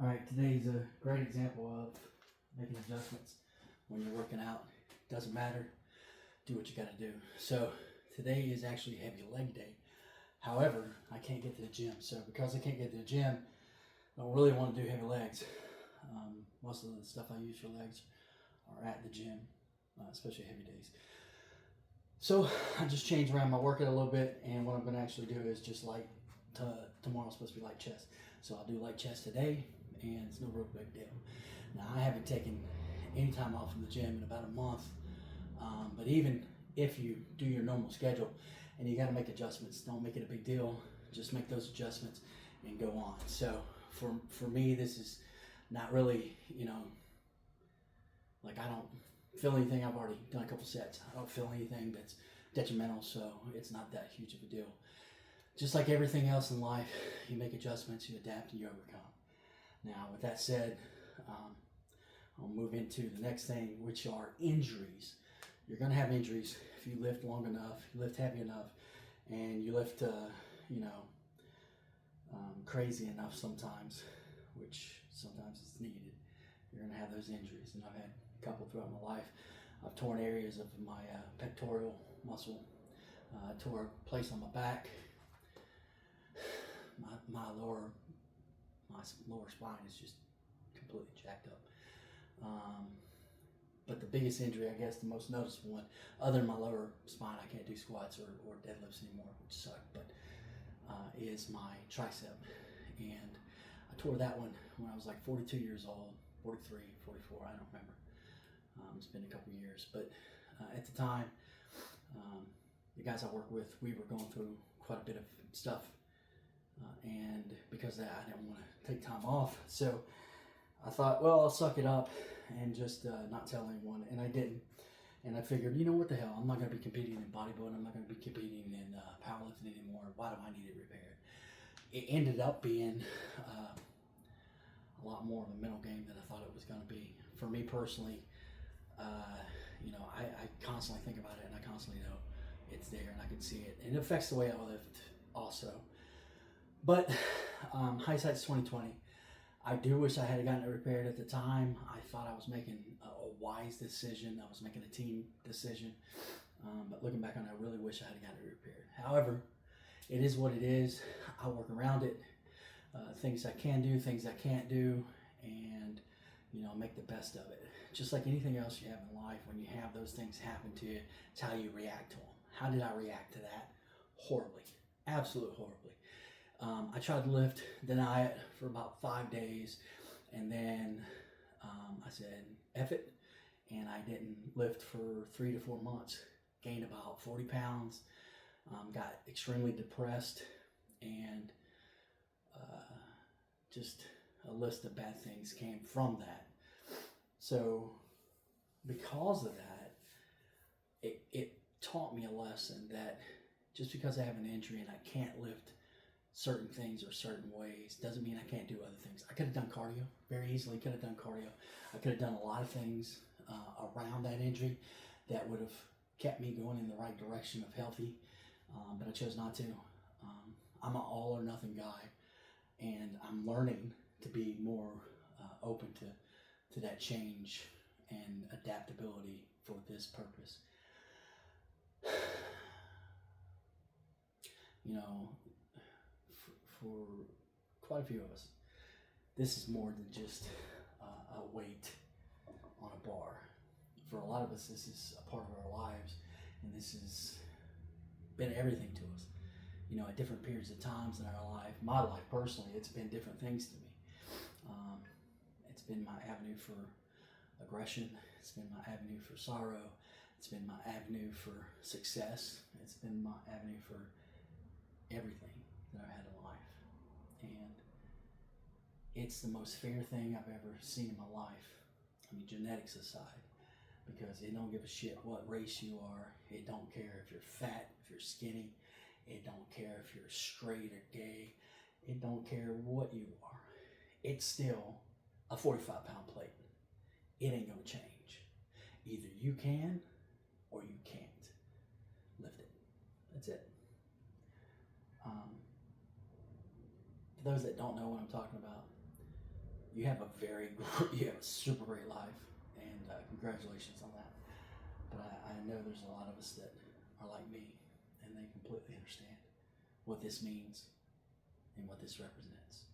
All right, today's a great example of making adjustments when you're working out. Doesn't matter, do what you got to do. So today is actually heavy leg day. However, I can't get to the gym. So because I can't get to the gym, I don't really want to do heavy legs. Most of the stuff I use for legs are at the gym, especially heavy days. So I just changed around my workout a little bit, and what I'm going to actually do is just tomorrow's supposed to be light chest. So I'll do light chest today, and it's no real big deal. Now, I haven't taken any time off from the gym in about a month, but even if you do your normal schedule and you got to make adjustments, don't make it a big deal. Just make those adjustments and go on. So for me, this is not really, like I don't feel anything. I've already done a couple sets. I don't feel anything that's detrimental, so it's not that huge of a deal. Just like everything else in life, you make adjustments, you adapt, and you overcome. Now, with that said, I'll move into the next thing, which are injuries. You're going to have injuries if you lift long enough, you lift heavy enough, and you lift, crazy enough sometimes, which sometimes is needed. You're going to have those injuries, and I've had a couple throughout my life. I've torn areas of my pectoral muscle, tore a place on my back. My lower spine is just completely jacked up. But the biggest injury, I guess, the most noticeable one, other than my lower spine, I can't do squats or deadlifts anymore, which suck, but is my tricep. And I tore that one when I was like 42 years old, 43, 44, I don't remember. It's been a couple years, but at the time, the guys I work with, we were going through quite a bit of stuff. And because of that, I didn't want to take time off. So I thought, well, I'll suck it up and just not tell anyone. And I didn't. And I figured, what the hell? I'm not going to be competing in bodybuilding. I'm not going to be competing in powerlifting anymore. Why do I need it repaired? It ended up being a lot more of a mental game than I thought it was going to be. For me personally, I constantly think about it, and I constantly know it's there, and I can see it. And it affects the way I lift also. But hindsight's 2020. I do wish I had gotten it repaired at the time. I thought I was making a wise decision. I was making a team decision. But looking back on it, I really wish I had gotten it repaired. However, it is what it is. I work around it. Things I can do, things I can't do, and make the best of it. Just like anything else you have in life, when you have those things happen to you, it's how you react to them. How did I react to that? Horribly. Absolutely horribly. I tried to lift, deny it for about 5 days, and then I said, F it, and I didn't lift for 3 to 4 months. Gained about 40 pounds, got extremely depressed, and just a list of bad things came from that. So because of that, it taught me a lesson that just because I have an injury and I can't lift certain things or certain ways doesn't mean I can't do other things. I could have done cardio very easily. Could have done cardio. I could have done a lot of things around that injury that would have kept me going in the right direction of healthy, but I chose not to. I'm an all or nothing guy, and I'm learning to be more open to that change and adaptability for this purpose. For quite a few of us, this is more than just a weight on a bar. For a lot of us, this is a part of our lives, and this has been everything to us. At different periods of times in our life, my life personally, it's been different things to me. It's been my avenue for aggression. It's been my avenue for sorrow. It's been my avenue for success. It's been my avenue for everything that I've had in life. And it's the most fair thing I've ever seen in my life. I mean, genetics aside, because it don't give a shit what race you are. It don't care if you're fat, if you're skinny. It don't care if you're straight or gay. It don't care what you are. It's still a 45-pound plate. It ain't gonna change. Either you can or you can't lift it. That's it. For those that don't know what I'm talking about, you have a you have a super great life, and congratulations on that. But I know there's a lot of us that are like me, and they completely understand what this means and what this represents.